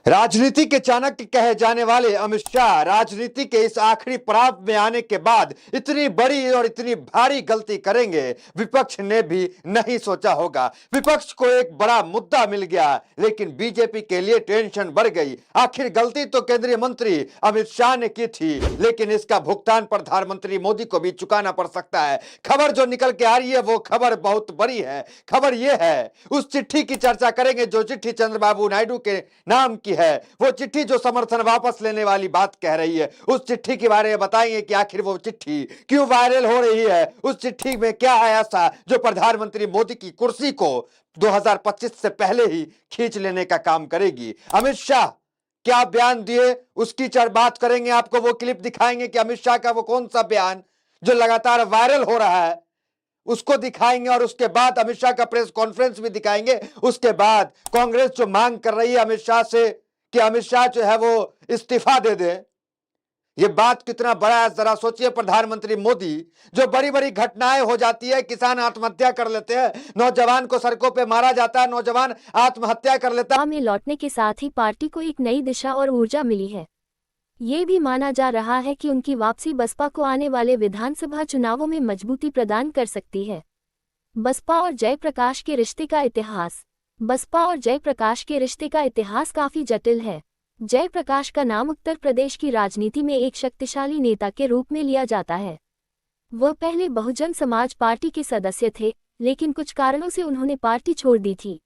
राजनीति के चाणक्य कहे जाने वाले अमित शाह राजनीति के इस आखिरी पड़ाव में आने के बाद इतनी बड़ी और इतनी भारी गलती करेंगे, विपक्ष ने भी नहीं सोचा होगा। विपक्ष को एक बड़ा मुद्दा मिल गया, लेकिन बीजेपी के लिए टेंशन बढ़ गई। आखिर गलती तो केंद्रीय मंत्री अमित शाह ने की थी, लेकिन इसका भुगतान प्रधानमंत्री मोदी को भी चुकाना पड़ सकता है। खबर जो निकल के आ रही है वो खबर बहुत बड़ी है। खबर यह है, उस चिट्ठी की चर्चा करेंगे जो चिट्ठी चंद्रबाबू नायडू के नाम की है। वो चिट्ठी जो समर्थन वापस लेने वाली बात कह रही है, उस चिट्ठी के बारे में बताएंगे कि आखिर वो चिट्ठी क्यों वायरल हो रही है। उस चिट्ठी में क्या है ऐसा जो प्रधानमंत्री मोदी की कुर्सी को 2025 से पहले ही खींच लेने का काम करेगी। अमित शाह क्या बयान दिए उसकी बात करेंगे, आपको वो क्लिप दिखाएंगे कि अमित शाह का वो कौन सा बयान जो लगातार वायरल हो रहा है उसको दिखाएंगे, और उसके बाद अमित शाह का प्रेस कॉन्फ्रेंस भी दिखाएंगे। उसके बाद कांग्रेस जो मांग कर रही है अमित शाह से कि अमित शाह जो है वो इस्तीफा दे दे, ये बात कितना बड़ा है जरा सोचिए। प्रधानमंत्री मोदी, जो बड़ी बड़ी घटनाएं हो जाती है, किसान आत्महत्या कर लेते हैं, नौजवान को सड़कों पे मारा जाता है, नौजवान आत्महत्या कर लेता है। में लौटने के साथ ही पार्टी को एक नई दिशा और ऊर्जा मिली है। ये भी माना जा रहा है कि उनकी वापसी बसपा को आने वाले विधानसभा चुनावों में मजबूती प्रदान कर सकती है। बसपा और जयप्रकाश के रिश्ते का इतिहास। बसपा और जयप्रकाश के रिश्ते का इतिहास काफी जटिल है। जयप्रकाश का नाम उत्तर प्रदेश की राजनीति में एक शक्तिशाली नेता के रूप में लिया जाता है। वह पहले बहुजन समाज पार्टी के सदस्य थे, लेकिन कुछ कारणों से उन्होंने पार्टी छोड़ दी थी।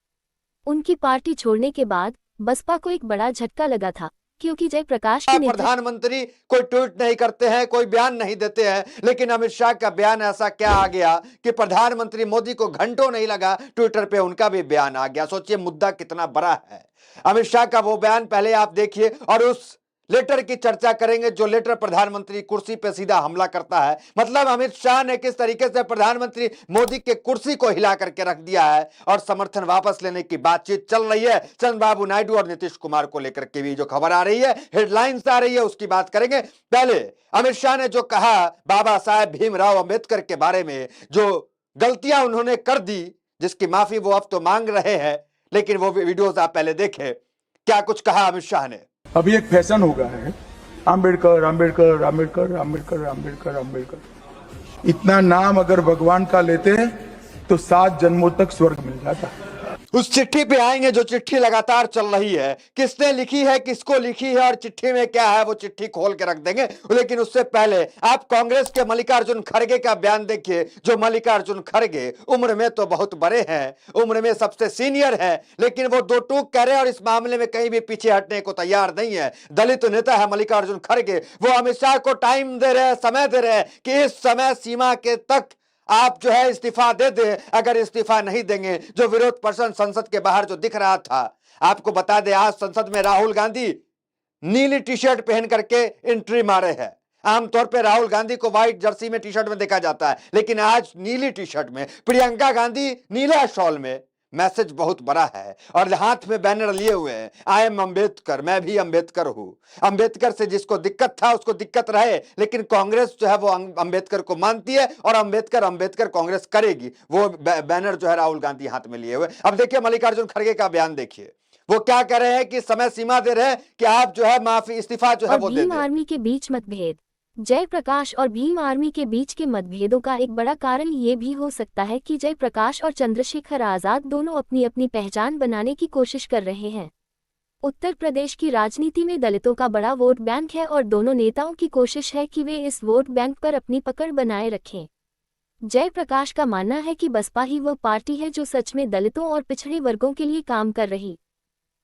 उनकी पार्टी छोड़ने के बाद बसपा को एक बड़ा झटका लगा था, क्योंकि जयप्रकाश की प्रधानमंत्री कोई ट्वीट नहीं करते हैं, कोई बयान नहीं देते हैं, लेकिन अमित शाह का बयान ऐसा क्या आ गया कि प्रधानमंत्री मोदी को घंटों नहीं लगा, ट्विटर पे उनका भी बयान आ गया। सोचिए मुद्दा कितना बड़ा है। अमित शाह का वो बयान पहले आप देखिए, और उस लेटर की चर्चा करेंगे जो लेटर प्रधानमंत्री कुर्सी पे सीधा हमला करता है। मतलब अमित शाह ने किस तरीके से प्रधानमंत्री मोदी के कुर्सी को हिला करके रख दिया है, और समर्थन वापस लेने की बातचीत चल रही है। चंद्रबाबू नायडू और नीतीश कुमार को लेकर के भी जो खबर आ रही है, हेडलाइंस आ रही है, उसकी बात करेंगे। पहले अमित शाह ने जो कहा बाबा साहेब भीमराव अंबेडकर के बारे में, जो गलतियां उन्होंने कर दी, जिसकी माफी वो अब तो मांग रहे हैं, लेकिन वो वीडियोस आप पहले देखें। क्या कुछ कहा अमित शाह ने। अभी एक फैशन हो गया है, अंबेडकर अंबेडकर अंबेडकर अंबेडकर अंबेडकर अंबेडकर। इतना नाम अगर भगवान का लेते हैं तो 7 जन्मों तक स्वर्ग मिल जाता है। उस चिट्ठी पे आएंगे जो चिट्ठी लगातार चल रही है, किसने लिखी है, किसको लिखी है, और चिट्ठी में क्या है, वो चिट्ठी खोल के रख देंगे। लेकिन उससे पहले आप कांग्रेस के मल्लिकार्जुन खड़गे का बयान देखिए। जो मल्लिकार्जुन खड़गे उम्र में तो बहुत बड़े हैं, उम्र में सबसे सीनियर है, लेकिन वो दो टूक कह रहे हैं और इस मामले में कहीं भी पीछे हटने को तैयार नहीं है। दलित नेता है मल्लिकार्जुन खड़गे, वो अमित शाह को टाइम दे रहे हैं, समय दे रहे हैं कि इस समय सीमा के तक आप जो है इस्तीफा दे दे। अगर इस्तीफा नहीं देंगे, जो विरोध प्रदर्शन संसद के बाहर जो दिख रहा था, आपको बता दे आज संसद में राहुल गांधी नीली टी शर्ट पहन करके एंट्री मारे हैं। आमतौर पे राहुल गांधी को व्हाइट जर्सी में टी शर्ट में देखा जाता है, लेकिन आज नीली टी शर्ट में, प्रियंका गांधी नीला शॉल में। मैसेज बहुत बड़ा है, और हाथ में बैनर लिए हुए हैं, आई एम अम्बेडकर, मैं भी अम्बेडकर हूं। अम्बेडकर से जिसको दिक्कत था उसको दिक्कत रहे, लेकिन कांग्रेस जो है वो अम्बेडकर को मानती है, और अम्बेडकर अम्बेडकर कांग्रेस करेगी। वो बैनर जो है राहुल गांधी हाथ में लिए हुए। अब देखिए मल्लिकार्जुन खड़गे का बयान देखिए, वो क्या कह रहे हैं कि समय सीमा दे रहे हैं कि आप जो है माफी इस्तीफा जो है वो दे दें। आर्मी के बीच मतभेद। जयप्रकाश और भीम आर्मी के बीच के मतभेदों का एक बड़ा कारण ये भी हो सकता है कि जयप्रकाश और चंद्रशेखर आजाद दोनों अपनी अपनी पहचान बनाने की कोशिश कर रहे हैं। उत्तर प्रदेश की राजनीति में दलितों का बड़ा वोट बैंक है, और दोनों नेताओं की कोशिश है कि वे इस वोट बैंक पर अपनी पकड़ बनाए रखें। जयप्रकाश का मानना है कि बसपा ही वह पार्टी है जो सच में दलितों और पिछड़े वर्गों के लिए काम कर रही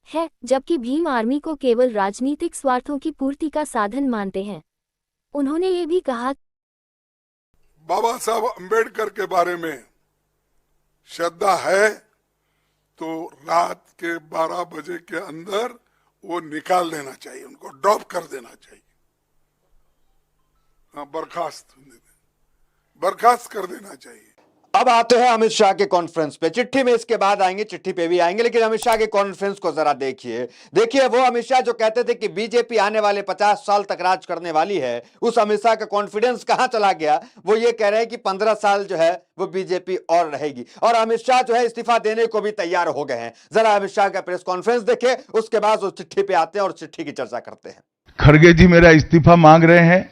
है, जबकि भीम आर्मी को केवल राजनीतिक स्वार्थों की पूर्ति का साधन मानते हैं। उन्होंने ये भी कहा, बाबा साहब अंबेडकर के बारे में श्रद्धा है तो रात के 12 बजे के अंदर वो निकाल देना चाहिए, उनको ड्रॉप कर देना चाहिए। बर्खास्त कर देना चाहिए। अब आते हैं अमित शाह के कॉन्फ्रेंस पे। चिट्ठी में इसके बाद आएंगे, चिट्ठी पे भी आएंगे, लेकिन अमित शाह के कॉन्फ्रेंस को जरा देखिए। देखिए वो अमित शाह जो कहते थे कि बीजेपी आने वाले 50 साल तक राज करने वाली है, उस अमित शाह का कॉन्फिडेंस कहां चला गया। वो ये कह रहे हैं कि 15 साल जो है वो बीजेपी और रहेगी, और अमित शाह जो है इस्तीफा देने को भी तैयार हो गए हैं। जरा अमित शाह का प्रेस कॉन्फ्रेंस देखे, उसके बाद उस चिट्ठी पे आते हैं और चिट्ठी की चर्चा करते हैं। खड़गे जी मेरा इस्तीफा मांग रहे हैं,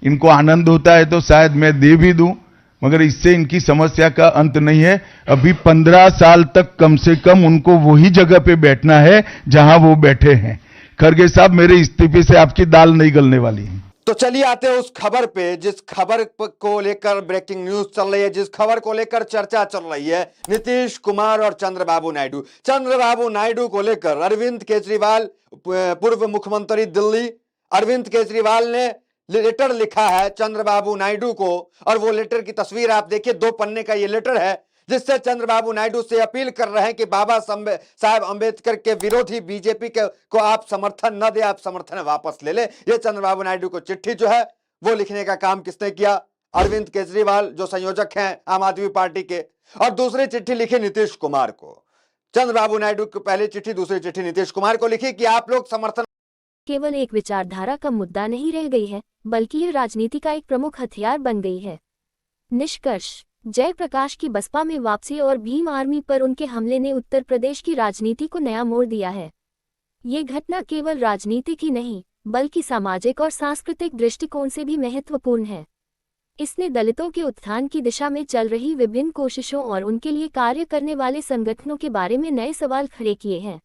इनको आनंद होता है तो शायद मैं दे भी दूं, मगर इससे इनकी समस्या का अंत नहीं है। अभी 15 साल तक कम से कम उनको वही जगह पे बैठना है जहां वो बैठे हैं। खड़गे साहब, मेरे इस्तीफे से आपकी दाल नहीं गलने वाली है। तो चलिए आते हैं उस खबर पे, जिस खबर को लेकर ब्रेकिंग न्यूज चल रही है, जिस खबर को लेकर चर्चा चल रही है। नीतीश कुमार और चंद्रबाबू नायडू को लेकर अरविंद केजरीवाल, पूर्व मुख्यमंत्री दिल्ली, अरविंद केजरीवाल ने लेटर लिखा है चंद्रबाबू नायडू को, और वो लेटर की तस्वीर आप देखिए, 2 पन्ने का ये लेटर है, जिससे चंद्रबाबू नायडू से अपील कर रहे हैं कि बाबा साहब अंबेडकर के विरोधी बीजेपी को आप समर्थन न दे, आप समर्थन वापस ले ले। ये चंद्रबाबू नायडू को चिट्ठी जो है वो लिखने का काम किसने किया? अरविंद केजरीवाल, जो संयोजक हैं आम आदमी पार्टी के। और दूसरी चिट्ठी लिखी नीतीश कुमार को। चंद्रबाबू नायडू को पहली चिट्ठी, दूसरी चिट्ठी नीतीश कुमार को लिखी कि आप लोग समर्थन केवल एक विचारधारा का मुद्दा नहीं रह गई है, बल्कि ये राजनीति का एक प्रमुख हथियार बन गई है। निष्कर्ष: जयप्रकाश की बसपा में वापसी और भीम आर्मी पर उनके हमले ने उत्तर प्रदेश की राजनीति को नया मोड़ दिया है। ये घटना केवल राजनीतिक ही नहीं, बल्कि सामाजिक और सांस्कृतिक दृष्टिकोण से भी महत्वपूर्ण है। इसने दलितों के उत्थान की दिशा में चल रही विभिन्न कोशिशों और उनके लिए कार्य करने वाले संगठनों के बारे में नए सवाल खड़े किए हैं।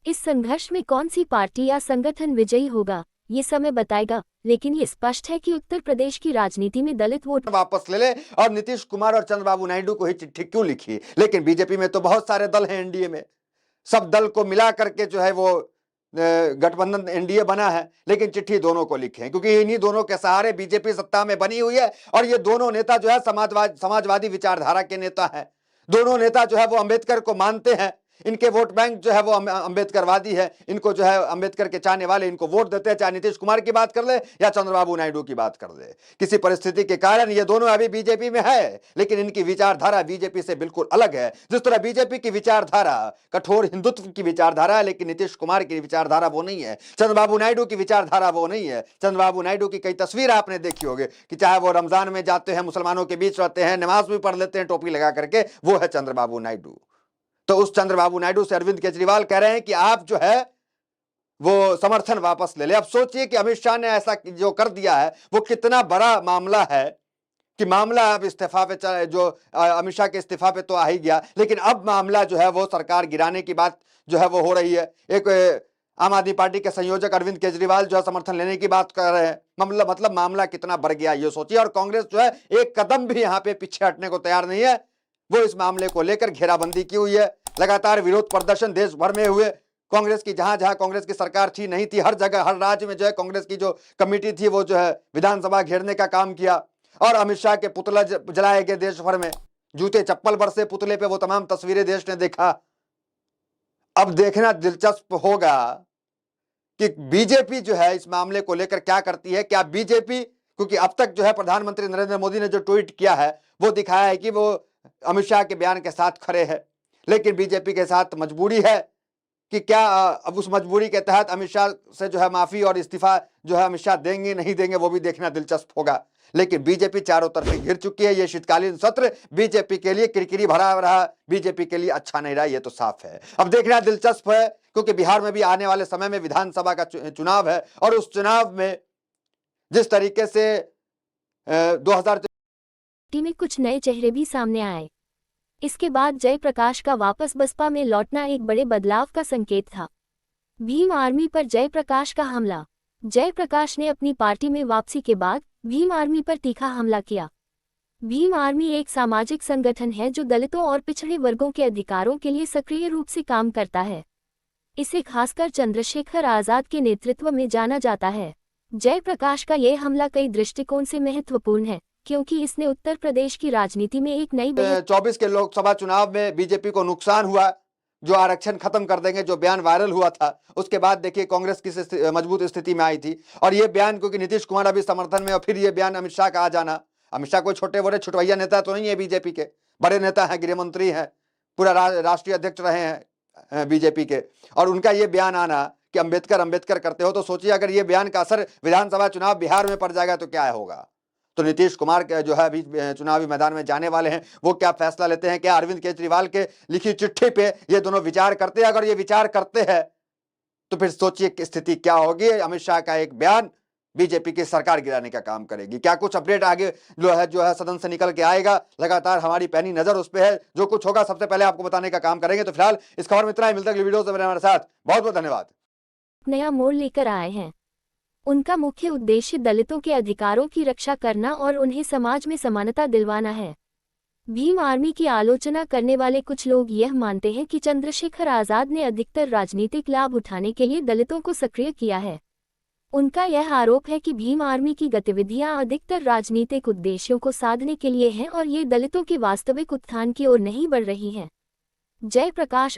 इस संघर्ष में कौन सी पार्टी या संगठन विजयी होगा, ये समय बताएगा, लेकिन ये स्पष्ट है कि उत्तर प्रदेश की राजनीति में दलित वोट वापस ले ले। और नीतीश कुमार और चंद्रबाबू नायडू को ही चिट्ठी क्यों लिखी? लेकिन बीजेपी में तो बहुत सारे दल हैं, एनडीए में, सब दल को मिला करके जो है वो गठबंधन एनडीए बना है, लेकिन चिट्ठी दोनों को लिखे हैं, क्योंकि इन्हीं दोनों के सहारे बीजेपी सत्ता में बनी हुई है। और ये दोनों नेता जो है समाजवादी विचारधारा के नेता हैं। दोनों नेता जो है वो अंबेडकर को मानते हैं। इनके वोट बैंक जो है वो अंबेडकरवादी है। इनको जो है अंबेडकर के चाहने वाले इनको वोट देते हैं, चाहे नीतीश कुमार की बात कर ले या चंद्रबाबू नायडू की बात कर ले। किसी परिस्थिति के कारण ये दोनों अभी बीजेपी में है, लेकिन इनकी विचारधारा बीजेपी से बिल्कुल अलग है। जिस तरह बीजेपी की विचारधारा कठोर हिंदुत्व की विचारधारा है, लेकिन नीतीश कुमार की विचारधारा वो नहीं है। चंद्रबाबू नायडू की विचारधारा वो नहीं है। चंद्रबाबू नायडू की कई तस्वीर आपने देखी होगी कि चाहे वो रमजान में जाते हैं, मुसलमानों के बीच रहते हैं, नमाज भी पढ़ लेते हैं टोपी लगा करके, वो है चंद्रबाबू नायडू। तो उस चंद्रबाबू नायडू से अरविंद केजरीवाल कह रहे हैं कि आप जो है वो समर्थन वापस ले ले। अब सोचिए कि अमित शाह ने ऐसा जो कर दिया है वो कितना बड़ा मामला है, कि मामला अब इस्तीफा पे जो अमित शाह के इस्तीफा पे तो आ ही गया, लेकिन अब मामला जो है वो सरकार गिराने की बात जो है वो हो रही है। एक आम आदमी पार्टी के संयोजक अरविंद केजरीवाल जो है समर्थन लेने की बात कर रहे हैं। मतलब मामला कितना बढ़ गया ये सोचिए। और कांग्रेस जो है एक कदम भी यहाँ पे पीछे हटने को तैयार नहीं है। वो इस मामले को लेकर घेराबंदी की हुई है। लगातार विरोध प्रदर्शन देश भर में हुए। कांग्रेस की जहां जहां कांग्रेस की सरकार थी, नहीं थी, हर जगह हर राज्य में जो है कांग्रेस की जो कमेटी थी वो जो है विधानसभा घेरने का काम किया। और अमित शाह के पुतला जलाए गए देश भर में, जूते चप्पल बरसे पुतले पे, वो तमाम तस्वीरें देश ने देखा। अब देखना दिलचस्प होगा कि बीजेपी जो है इस मामले को लेकर क्या करती है। क्या बीजेपी, क्योंकि अब तक जो है प्रधानमंत्री नरेंद्र मोदी ने जो ट्वीट किया है वो दिखाया है कि वो अमित शाह के बयान के साथ खड़े हैं, लेकिन बीजेपी के साथ मजबूरी है कि क्या अब उस मजबूरी के तहत अमित शाह से जो है माफी और इस्तीफा जो है अमित शाह देंगे नहीं देंगे, वो भी देखना दिलचस्प होगा। लेकिन बीजेपी चारों तरफ घिर चुकी है। ये शीतकालीन सत्र बीजेपी के लिए किरकिरी भरा रहा, बीजेपी के लिए अच्छा नहीं रहा, ये तो साफ है। अब देखना दिलचस्प है, क्योंकि बिहार में भी आने वाले समय में विधानसभा का चुनाव है, और उस चुनाव में जिस तरीके से 2023 में कुछ नए चेहरे भी सामने आए। इसके बाद जयप्रकाश का वापस बसपा में लौटना एक बड़े बदलाव का संकेत था। भीम आर्मी पर जयप्रकाश का हमला। जयप्रकाश ने अपनी पार्टी में वापसी के बाद भीम आर्मी पर तीखा हमला किया। भीम आर्मी एक सामाजिक संगठन है जो दलितों और पिछड़े वर्गों के अधिकारों के लिए सक्रिय रूप से काम करता है। इसे खासकर चंद्रशेखर आजाद के नेतृत्व में जाना जाता है। जयप्रकाश का यह हमला कई दृष्टिकोण से महत्वपूर्ण है, क्योंकि इसने उत्तर प्रदेश की राजनीति में एक नई 24 के लोकसभा चुनाव में बीजेपी को नुकसान हुआ, जो आरक्षण खत्म कर देंगे, जो बयान वायरल हुआ था, उसके बाद देखिए कांग्रेस की मजबूत स्थिति में आई थी। और ये बयान, क्योंकि नीतीश कुमार अभी समर्थन में, और फिर ये बयान अमित शाह का आ जाना। अमित शाह कोई छोटे बड़े छुटवैया नेता तो नहीं है बीजेपी के, बड़े नेता हैं, गृह मंत्री हैं, पूरा राष्ट्रीय अध्यक्ष रहे हैं बीजेपी के, और उनका ये बयान आना कि अंबेडकर करते हो, तो सोचिए अगर ये बयान का असर विधानसभा चुनाव बिहार में पड़ जाएगा तो क्या होगा। तो नीतीश कुमार जो है अभी चुनावी मैदान में जाने वाले हैं, वो क्या फैसला लेते हैं, क्या अरविंद केजरीवाल के लिखी चिट्ठी पे ये दोनों विचार करते हैं। अगर ये विचार करते हैं तो फिर सोचिए कि स्थिति क्या होगी। अमित शाह का एक बयान बीजेपी की सरकार गिराने का काम करेगी। क्या कुछ अपडेट आगे जो है सदन से निकल के आएगा, लगातार हमारी पैनी नजर उस पर है। जो कुछ होगा सबसे पहले आपको बताने का काम करेंगे। तो फिलहाल इस खबर में इतना ही, मिलता है वीडियो से हमारे साथ। बहुत बहुत धन्यवाद। नया मोड़ लेकर आए हैं। उनका मुख्य उद्देश्य दलितों के अधिकारों की रक्षा करना और उन्हें समाज में समानता दिलवाना है। भीम आर्मी की आलोचना करने वाले कुछ लोग यह मानते हैं कि चंद्रशेखर आजाद ने अधिकतर राजनीतिक लाभ उठाने के लिए दलितों को सक्रिय किया है। उनका यह आरोप है कि भीम आर्मी की गतिविधियां अधिकतर राजनीतिक उद्देश्यों को साधने के लिए हैं और ये दलितों के वास्तविक उत्थान की ओर नहीं बढ़ रही हैं। जयप्रकाश